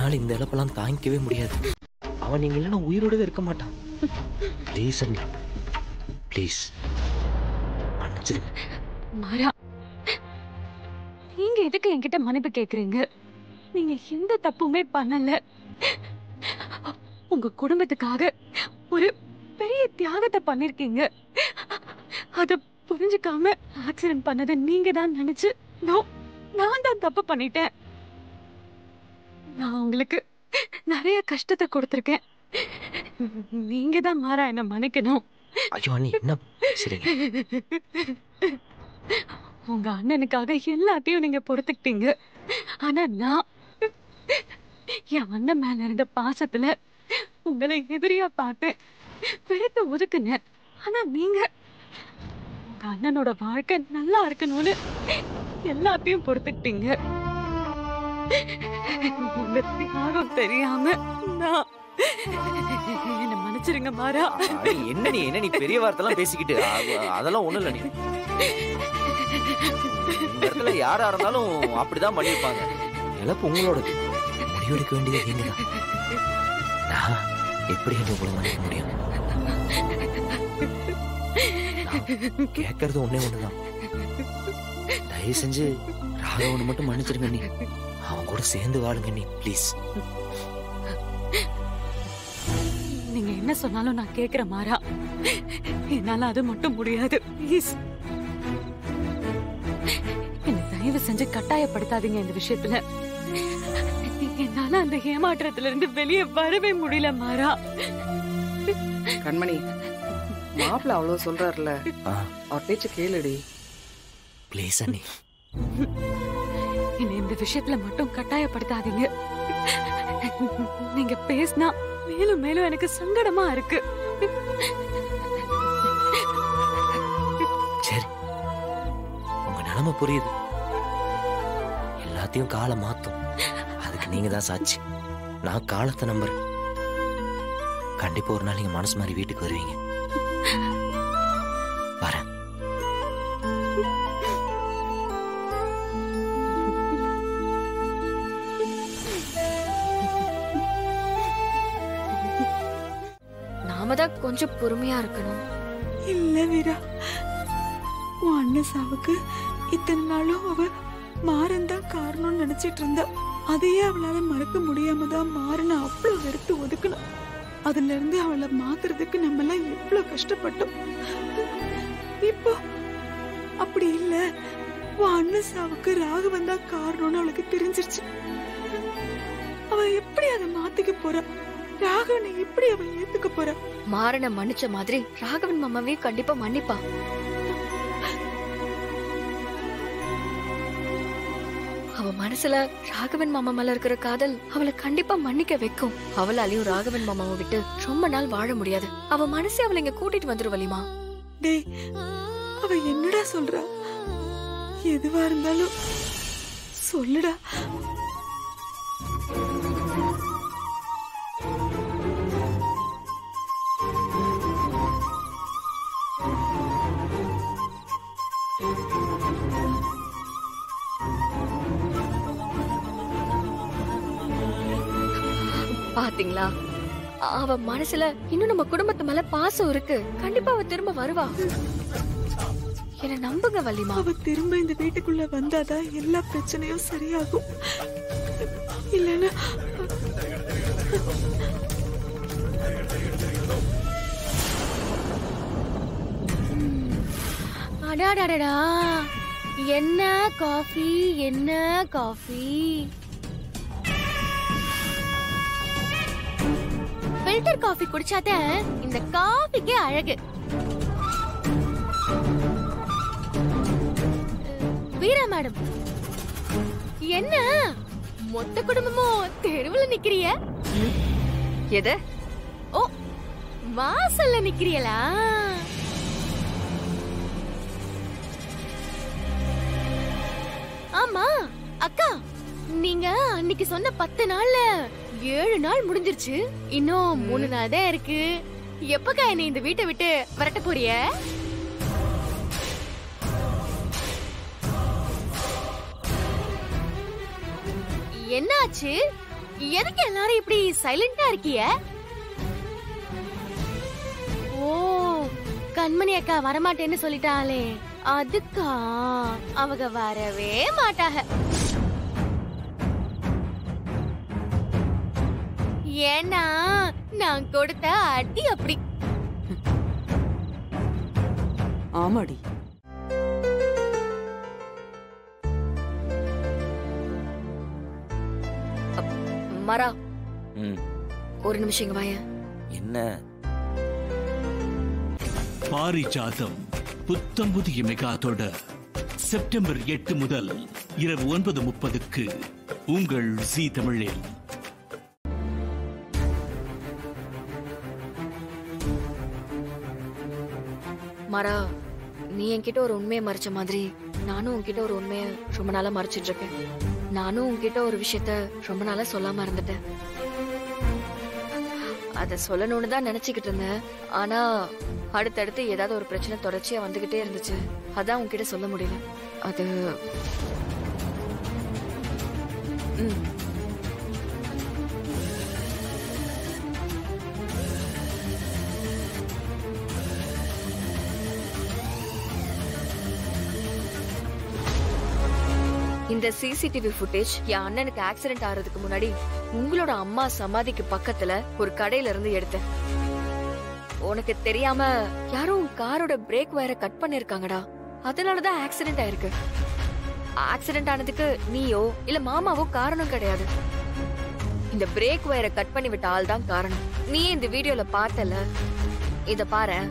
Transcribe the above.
என்னால இந்த இழப்பெல்லாம் தாங்கிக்கவே முடியாது. அவன் நீங்க இல்லைன்னா உயிரோடவே இருக்க மாட்டான். ப்ளீஸ் அண்ணி, ப்ளீஸ் மன்னிச்சிருங்க. மாறா, நீங்க எதுக்கு என்கிட்ட மன்னிப்பு கேக்குறீங்க? நீங்க எந்த தப்புமே பண்ணல. உங்க குடும்பத்துக்காக ஒரு பெரிய தியாகத்தை பண்ணிருக்கீங்க. அத புரிஞ்சுக்காம ஆக்சிடென்ட் பண்ணதை நீங்க தான் நினைச்சு நான் தான் தப்பு பண்ணிட்டேன். நான் உங்களுக்கு நிறைய கஷ்டத்தை கொடுத்திருக்கேன். நீங்க தான் மாறா என்ன மன்னிக்கணும். ஐயோ அண்ணி, என்ன சரிங்க. உங்க அண்ணனுக்காக எல்லாத்தையும் நீங்க பொறுத்துக்கிட்டீங்க. ஆனா நான் என் அண்ணன் மேல இருந்த பாசத்துல உங்களை எதிரியா பார்த்தேன், வெறுத்து ஒதுக்குனேன். ஆனா நீங்க உங்க அண்ணனோட வாழ்க்கை நல்லா இருக்கணும்னு எல்லாத்தையும் பொறுத்துக்கிட்டீங்க. உங்க தியாகம் தெரியாம நான் என்ன மன்னிச்சிருங்க மாறா. என்ன நீ பெரிய வார்த்தைலாம் பேசிக்கிட்டு அதெல்லாம் ஒண்ணும் இல்ல. நீ இந்த இடத்துல யாரா இருந்தாலும் அப்படிதான் பண்ணிருப்பாங்க. இழப்பு உங்களோடது, முடிவெடுக்க வேண்டியது நீங்கதான். நான் எப்படி உங்களை மன்னிக்க முடியும்? கேட்கறது ஒன்னே ஒண்ணுதான். தயவு செஞ்சு ராகவனை மட்டும் மன்னிச்சிருங்க நீ. அவன் கூட சேர்ந்து வாழுங்க நீ, ப்ளீஸ். நீங்க என்ன சொன்னாலும் நான் கேக்குற மாறா. என்னால அது மட்டும் முடியாது. ப்ளீஸ் என்ன தயவு செஞ்சு கட்டாயப்படுத்தாதீங்க இந்த விஷயத்துல. என்னால அந்த ஏமாற்றத்துல இருந்து வெளியே வரவே முடியல மாறா. கண்மணி, மாப்பிள்ள அவ்வளவு சொல்றாருல, அவர் பேச்சு கேளுடி ப்ளீஸ் அண்ணி. என்ன இந்த விஷயத்துல மட்டும் கட்டாயப்படுத்தாதீங்க. நீங்க பேசினா மேலும் மேலும் எனக்கு சங்கடமா இருக்கு. சரி, உங்க நிலைமை புரியுது. எல்லாத்தையும் காலம் மாத்தும். அதுக்கு நீங்க தான் சாட்சி. நான் காலத்தை நம்புறேன். கண்டிப்பா ஒரு நாள் நீங்க மனசு மாதிரி வீட்டுக்கு வருவீங்க. வரேன். நாம தான் கொஞ்சம் பொறுமையா இருக்கணும். இல்ல வீரா, உன் அண்ணன் சாவுக்கு இத்தனை நாளும் அவ மாறன் தான் காரணம்னு நினைச்சிட்டு இருந்தா. அதையே அவளால மறக்க முடியாம தான் மாறன அவ்வளவு வெறுத்து ஒதுக்கணும். அதுல இருந்து அவளை மாத்துறதுக்கு நம்ம எல்லாம் எவ்வளவு கஷ்டப்பட்டோம். இப்போ அப்படி இல்ல, உன் அண்ணன் சாவுக்கு ராகவன் தான் காரணம்னு அவளுக்கு தெரிஞ்சிருச்சு. அவ எப்படி அதை மாத்திக்க போறா? ராகவனை எப்படி அவ ஏத்துக்க போறா? மாறனை மன்னிச்ச மாதிரி ராகவன் மாமாவே கண்டிப்பா மன்னிப்பா. அவ மனசுல ராகவன் மாமா மேல இருக்கிற காதல் அவளை கண்டிப்பா மன்னிக்க வைக்கும். அவளாலையும் ராகவன் மாமாவை விட்டு ரொம்ப நாள் வாழ முடியாது. அவ மனசே அவளை இங்க கூட்டிட்டு வந்துரு வலிமா. டேய், அவ என்னடா சொல்றா? எதுவா இருந்தாலும் சொல்லுடா. பாத்தீங்களா, அவ மனசுல இன்னும் நம்ம குடும்பத்து மேல பாசம் இருக்கு. கண்டிப்பா அவ திரும்ப வருவா. என்ன நம்புங்க வள்ளிமா. அவ திரும்ப இந்த வீட்டுக்குள்ள வந்தாதான் எல்லா பிரச்சனையும் சரியாகும். இல்லன்னா அடாடாடா, என்ன காஃபி, என்ன காஃபி. ஃபில்டர் காஃபி குடிச்சாதான் இந்த காஃபிக்கே அழகு. வீரா மேடம், என்ன மொத்த குடும்பமும் தெருவுல நிக்கிறிய? எது? ஓ, வாசல்ல நிக்கிறீங்களா? ஆமா அக்கா, நீங்க அன்னைக்கு சொன்ன 10 நாள்ல 7 நாள் முடிஞ்சிருச்சு. இன்னும் 3 நாள் தான் இருக்கு. எப்பக்கா என்னை இந்த வீட்டை விட்டு விரட்ட போறிய? என்னாச்சு? எதுக்கு எல்லாரும் இப்படி சைலண்டா இருக்கீங்க? ஓ, கண்மணி அக்கா வரமாட்டேன்னு சொல்லிட்டாளே, அதுக்கா? அவங்க வரவே மாட்டாக. ஏன்னா நான் கொடுத்த அடி அப்படி. ஆமாடி. மரா, ம், ஒரு நிமிஷம் இங்க வாயேன். என்ன? பாரிஜாதம் புத்தம் புதிய மெகா தொடர் செப்டம்பர் 8 முதல் இரவு 9:30க்கு உங்கள் ஜீ தமிழில். மரா, நீ என்கிட்ட ஒரு உண்மையை மறைச்ச மாதிரி நானும் உன்கிட்ட ஒரு உண்மையை ரொம்ப நாளா மறைச்சிட்டு இருக்கேன். நானும் உன்கிட்ட ஒரு விஷயத்த ரொம்ப நாளா சொல்லாம இருந்துட்டேன். அத சொல்லணும்னு தான் நினைச்சுக்கிட்டு இருந்தேன். ஆனா அடுத்தடுத்து ஏதாவது ஒரு பிரச்சனை தொடர்ச்சியா வந்துகிட்டே இருந்துச்சு. அதான் உன்கிட்ட சொல்ல முடியல. அது இந்த சிசிடிவி ஃபுட்டேஜ் என் அண்ணனுக்கு ஆக்சிடென்ட் ஆறதுக்கு முன்னாடி உங்களோட அம்மா சமாதிக்கு பக்கத்துல ஒரு கடையில இருந்து எடுத்தேன். உனக்கு தெரியாம யாரோ உன் காரோட பிரேக் வயரை கட் பண்ணிருக்காங்கடா. அதனாலதான் ஆக்சிடென்ட் ஆயிருக்கு. ஆக்சிடென்ட் ஆனதுக்கு நீயோ இல்ல மாமாவோ காரணம் கிடையாது. இந்த பிரேக் வயரை கட் பண்ணி விட்ட ஆள் தான் காரணம். நீ இந்த வீடியோல பார்த்தல, இத பாரு.